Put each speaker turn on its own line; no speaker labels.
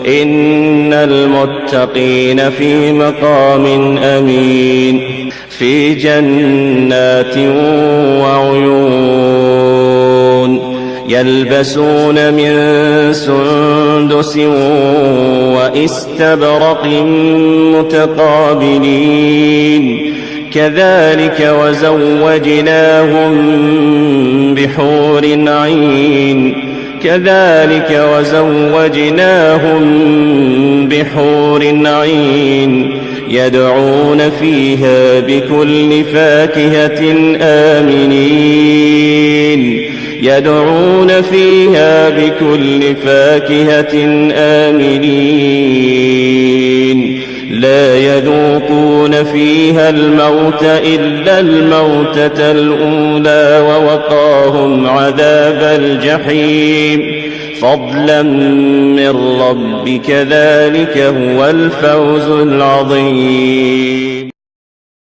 إن المتقين في مقام أمين في جنات وعيون يلبسون من سندس وإستبرق متقابلين كذلك وزوجناهم بحور عين يدعون فيها بكل فاكهة آمنين لا يذوقون فيها الموت إلا الموتة الأولى ووقاهم عذاب الجحيم فضلا من ربك ذلك هو الفوز العظيم.